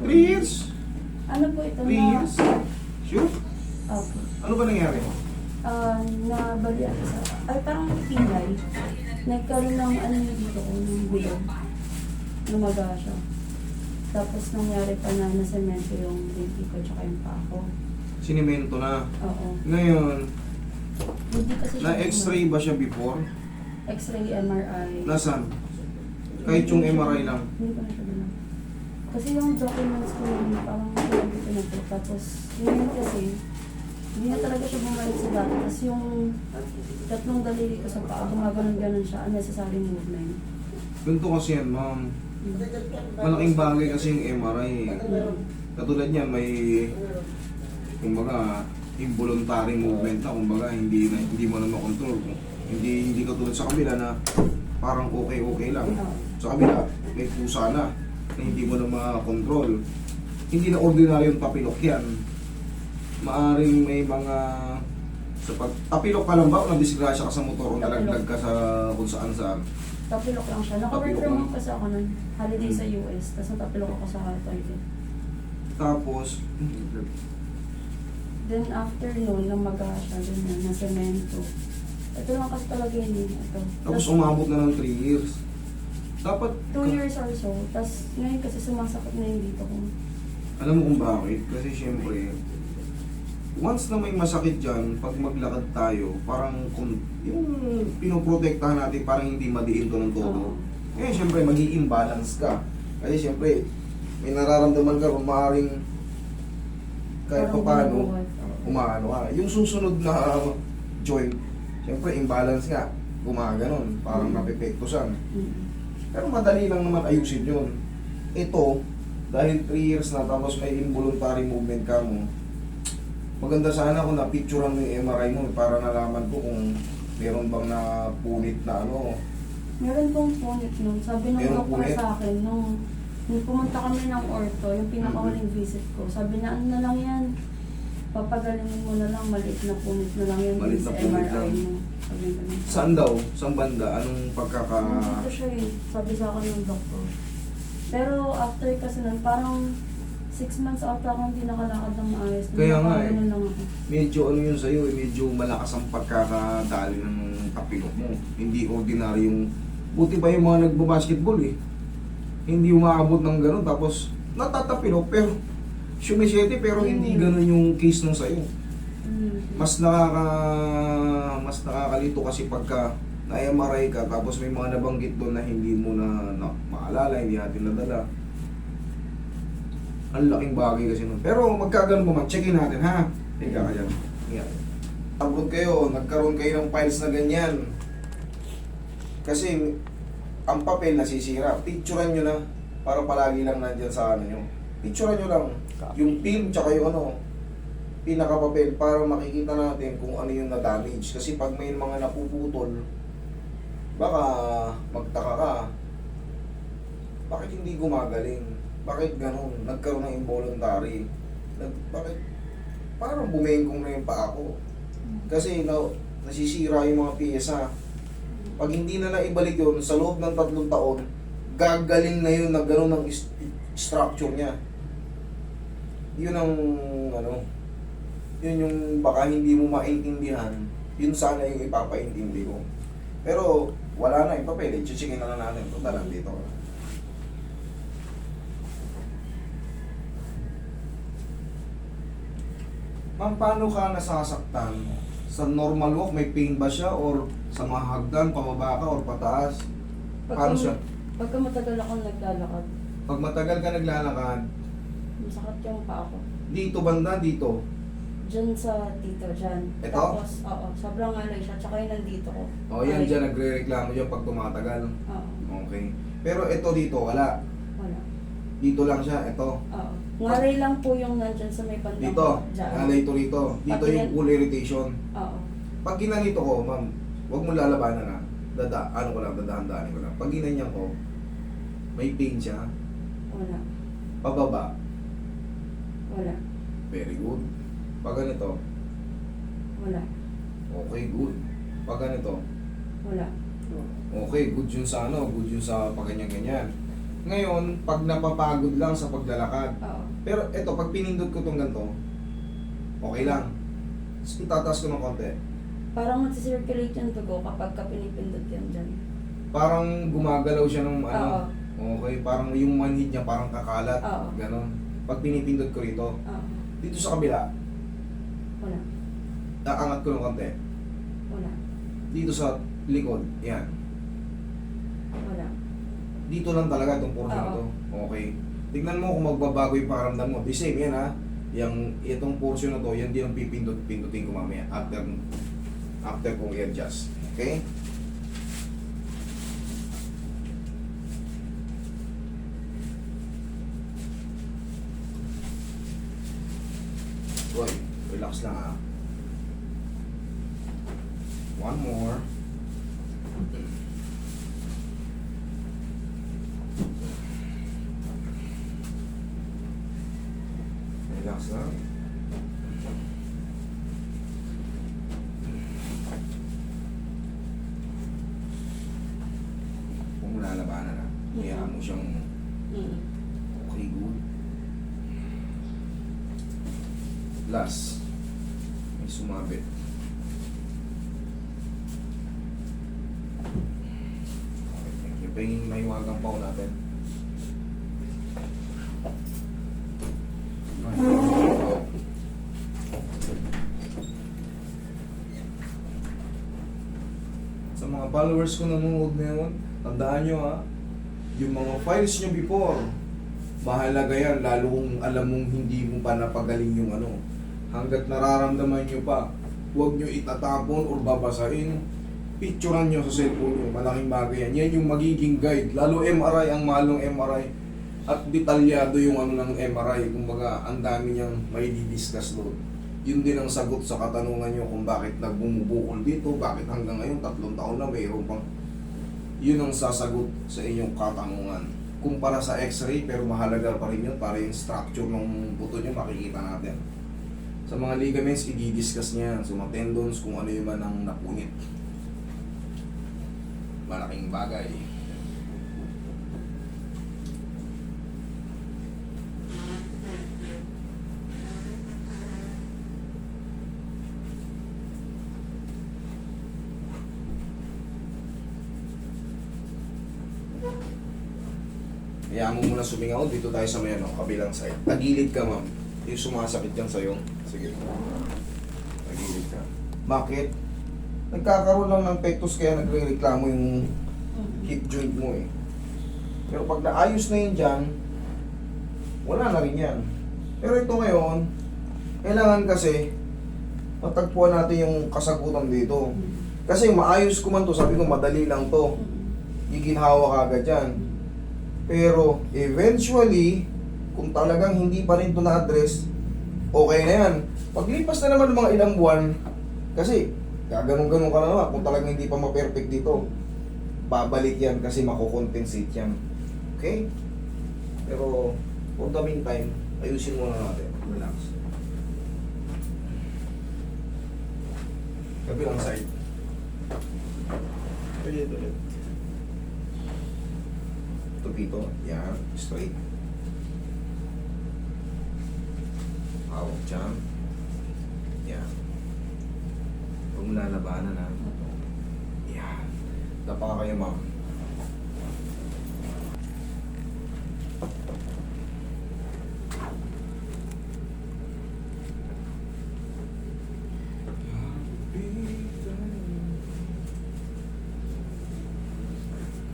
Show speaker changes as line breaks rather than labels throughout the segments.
po.
3 years?
Ano po ito
3
na?
years? Sure?
Opo.
Ano ba nangyari?
Nabali ako sa... Ay, parang pilay. Nagkaroon ng ano yung dito ko, ng bilog. Lumaga siya. Tapos nangyari pa na nasemento yung baby ko tsaka yung paa ko.
Sinimento na.
Oo.
Ngayon,
Hindi kasi siya...
na-x-ray ba siya before?
X-ray, MRI.
Nasaan? Kahit yung MRI lang.
Hindi ko na siya bilang. Kasi yung documents ko yun, parang sinabi ko na po. Tapos, yun kasi, hindi na talaga siya bumalik sa dati. Tapos yung tatlong daliri ko sa paa, gumaganon-ganon siya, unnecessary movement.
Ganito kasi yan, ma'am. Malaking bagay kasi yung MRI. Katulad niyan, may kumbaga involuntary movement na, kumbaga hindi mo na makontrol. Hindi katulad sa kabila na parang okay lang. Sa kabila, may pusa na hindi mo na makontrol. Hindi na ordinaryong tapilok yan. Maaring may mga tapilok ka lang ba o nadisgrasya ka sa motor o nalaglag ka sa kung saan.
Tapilok lang siya. Naka-work
Tapilok
from
lang.
home kasi ako nun. Holiday sa US. Tapos natapilok ako sa toilet.
Tapos,
Then after nun, namaga siya. Ganyan, na semento. Ito lang kasi talaga yun eh. Ito.
tapos umabot na ng 3 years. Dapat,
2 years or so. Tapos ngayon kasi sumasakit na yung dito ko.
alam mo kung bakit? Kasi syempre, once na may masakit dyan, pag maglakad tayo, parang yung pinoprotektahan natin, parang hindi madiin to ng todo. Eh, syempre, mag-i-imbalance ka. Kasi syempre, may nararamdaman ka kung maaaring kahit pa
Parang
paano,
bumubuhat.
umaano ka. Yung susunod na joint, syempre, imbalance nga. Gumaganon, parang napepektusan. Pero madali lang naman ayusin yun. Ito, dahil 3 years na tapos may involuntary movement ka mo, maganda sana kung na-picturean mo yung MRI mo para nalaman ko kung meron bang napunit na ano.
Meron pong punit nun. Sabi ng
Meron
doktor
punit?
sa akin, nung pumunta kami ng ortho, yung pinakahuling visit ko, sabi na ano na lang yan, papagalingin mo na lang, maliit na punit na lang yan
Maliit
sa
na punit
MRI
lang.
mo. Sabi ko na.
Saan daw? Saan banda? Anong pagkaka...
Nandito siya eh, sabi sa akin ng doktor. Pero after kasi nun, parang 6 months after ako hindi nakalakad ng maayos.
Kaya nga eh.
Nakaganon lang ako.
Medyo ano yun sa'yo eh, medyo malakas ang pagkakadali ng tapilok mo. Hindi ordinary yung... Buti pa yung mga nagbabasketball eh. Hindi umaabot ng gano'n tapos natatapilok pero sumisyete pero hindi gano'n yung case nung sa'yo. Mas nakakalito kasi pagka na-MRI ka tapos may mga nabanggit doon na hindi mo na maalala, hindi natin nadala. Ang laking bagay kasi nun. Pero magkaganon mo man, checkin natin ha. Higa ka dyan. Higa. Abroad kayo, nagkaroon kayo ng files na ganyan. Kasi ang papel nasisira. Picturean nyo na para palagi lang nandyan sa ano nyo. Picturean nyo lang yung film tsaka yung ano, pinakapapel para makikita natin kung ano yung na-damage. Kasi pag may mga napuputol, baka magtaka ka. Bakit hindi gumagaling? Bakit ganun? Nagkaroon ng involuntary. Bakit? Parang bumengkong na yung paa ko. Kasi nasisira yung mga piyesa. Pag hindi na naibalik yun, sa loob ng 3 taon, gagaling na yun na gano'n ang structure niya. Yun ang ano, yun yung baka hindi mo maintindihan, yun sana yung ipapaintindi ko. Pero wala na, ipapili, chichikin na natin. Total lang dito. Ma'am, paano ka nasasaktan? Sa normal walk, may pain ba siya? Or sa mga hagdan, pababa ka or pataas? Paano siya?
Pagka matagal ako naglalakad,
Pag matagal ka naglalakad,
masakit yung paa ko.
dito banda, dito.
Diyan sa dito, dyan.
Ito?
Tapos, oo, sobrang alay siya. Tsaka yung nandito ko.
O yan,
Alay.
dyan nagre-reklamo dyan pag tumatagal.
Oo,
Okay. Pero ito dito, wala.
wala.
Dito lang siya, ito.
Oo. Ngaray lang po yung nandyan sa may bandang
Dito.
dyan.
Nalay ito rito. Dito
Pati
yung
yan.
full irritation.
Oo.
Pag ginanito ko, ma'am, huwag mo lalabanan na. Ano ko lang, dadahan-dahanin ko lang. Pag ginanyan ko, may pain siya.
Wala.
Pababa.
Wala.
Very good. Pag ganito,
Wala.
okay, good. Pag ganito,
Wala.
okay, good yun sa ano, good yun sa pag ganyan-ganyan. Ngayon, pag napapagod lang sa paglalakad.
Oo.
Pero eto, pag pinindot ko itong ganito, okay lang. Tapos itataas ko ng konti.
Parang magsisirculate yung dugo kapag ka pinipindot yan dyan.
Parang gumagalaw siya ng ano.
Oo.
Okay, parang yung manhid niya parang kakalat.
Oo.
Ganon. Pag pinipindot ko rito.
Oo.
Dito sa kabila,
Wala.
aangat ko ng konti.
Wala.
Dito sa likod, yan.
Wala.
Dito lang talaga itong portion na
Oo.
to. Okay. Tignan mo kung magbabago yung pakiramdam mo. The same yan ha. Itong portion na to, yan din ang pindutin ko mamaya. After kong i-adjust. Okay? Boy, relax lang ha. One more. Relax lang. Kung lalabanan na, hayaan mo siyang
Mm.
okay, good. Last, may sumabit. Okay, thank you. Pahingin may wagang pao natin. Sa mga followers ko nanonood ngayon, tandaan nyo ha, yung mga files nyo before, mahalaga yan, lalo kung alam mong hindi mo pa napagaling yung ano. Hanggat nararamdaman nyo pa, huwag nyo itatapon or babasahin, picturean nyo sa cellphone nyo, malaking bagay yan. Yan yung magiging guide, lalo MRI, ang malong MRI, at detalyado yung ano ng MRI, kumbaga ang dami niyang may di-discuss doon. Yun din ang sagot sa katanungan nyo kung bakit nagbumubukol dito, bakit hanggang ngayon 3 taon na mayroon pang. Yun ang sasagot sa inyong katanungan. Kumpara sa x-ray, pero mahalaga pa rin yun para yung structure ng buto nyo makikita natin. Sa mga ligaments, i-discuss niya yan. So, mga tendons, kung ano yung man ang napunit. Malaking bagay. Hayaan mo muna sumingaw. Dito tayo sa may ano, kabilang side. Tagilid ka, ma'am. Yung sumasakit yan sa'yo. Sige. Tagilid ka. Bakit? Nagkakaroon lang ng pectus kaya nagre-reklamo yung hip joint mo eh. Pero pag naayos na yun dyan, wala na rin yan. Pero ito ngayon, kailangan kasi matagpuan natin yung kasagutan dito. Kasi maayos ko man to, sabi ko madali lang to. Giginhawa ka agad yan. Pero eventually, kung talagang hindi pa rin ito na-address, okay na yan. Paglipas na naman ng mga ilang buwan, kasi gaganong-ganong ka na naman, kung talagang hindi pa ma-perfect dito, babalik yan kasi makukompensate yan. Okay? Pero for the meantime, ayusin muna natin. Relax. Kabilang side. Ulit. Tupito, yan, straight. Hawak dyan. Yan. Huwag mo lalabanan ha. Yan. Tapa ka kayo, ma'am.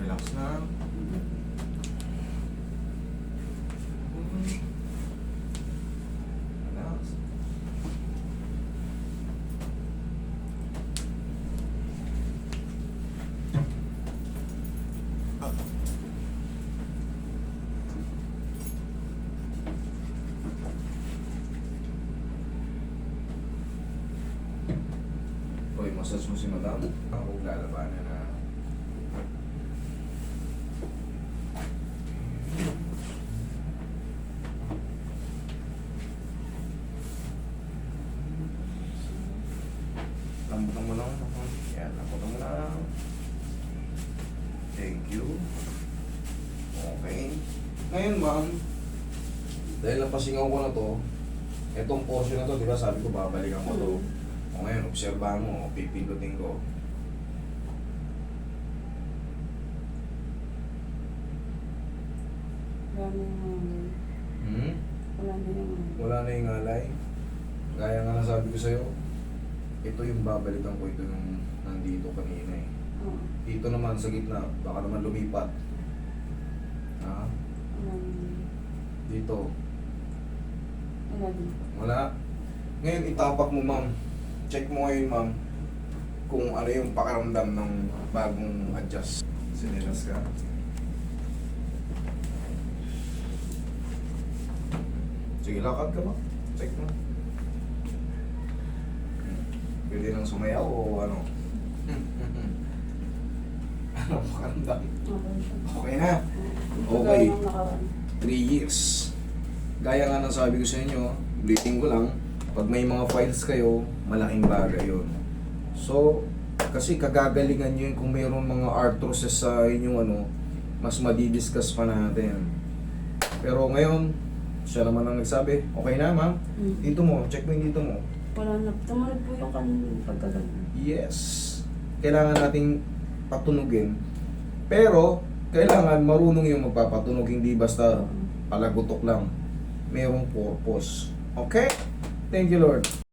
Relax na. Relax. Hoy, massage mo si madam. Huwag lalabanan na. Lambutan mo lang. Yan, lambutan mo lang. Thank you. Okay. ngayon, ma'am, dahil napasingaw ko na to, etong portion na to, di ba, sabi ko, babalikan ko to. O ngayon, obserbahan mo, pipindutin ko.
Wala na yung
Hmm?
wala na yung
Wala na yung alay. Gaya nga na sabi ko sa'yo, ito yung babalikan ko, ito yung nandito kanina eh.
Oo.
Dito naman sa gitna, baka naman lumipat. Ha?
Wala na.
Dito.
Wala din.
Wala. Ngayon, itapak mo, ma'am. Check mo ngayon, ma'am, kung ano yung pakiramdam ng bagong adjust. Sinilas ka. Sige, lakad ka ba? Check mo. Pwede nang sumayaw o ano? Ano pakiramdam?
Okay siya.
Okay na.
Ito
Okay.
gaya ng nakaraan.
3 years. Gaya nga ng sabi ko sa inyo, ulitin ko lang, pag may mga files kayo, malaking bagay yun. So, kasi kagagalingan nyo yun kung mayroong mga arthrosis sa inyong ano, mas madidiscuss pa natin. Pero ngayon, siya naman ang nagsabi, okay na ma'am, dito mo, check mo yung dito mo.
Wala na. Tumunod po yung kanina pagkagaling.
Yes. Kailangan nating patunugin. Pero, kailangan marunong yung magpapatunog, hindi basta palagutok lang. Merong purpose. Okay? Thank you, Lord.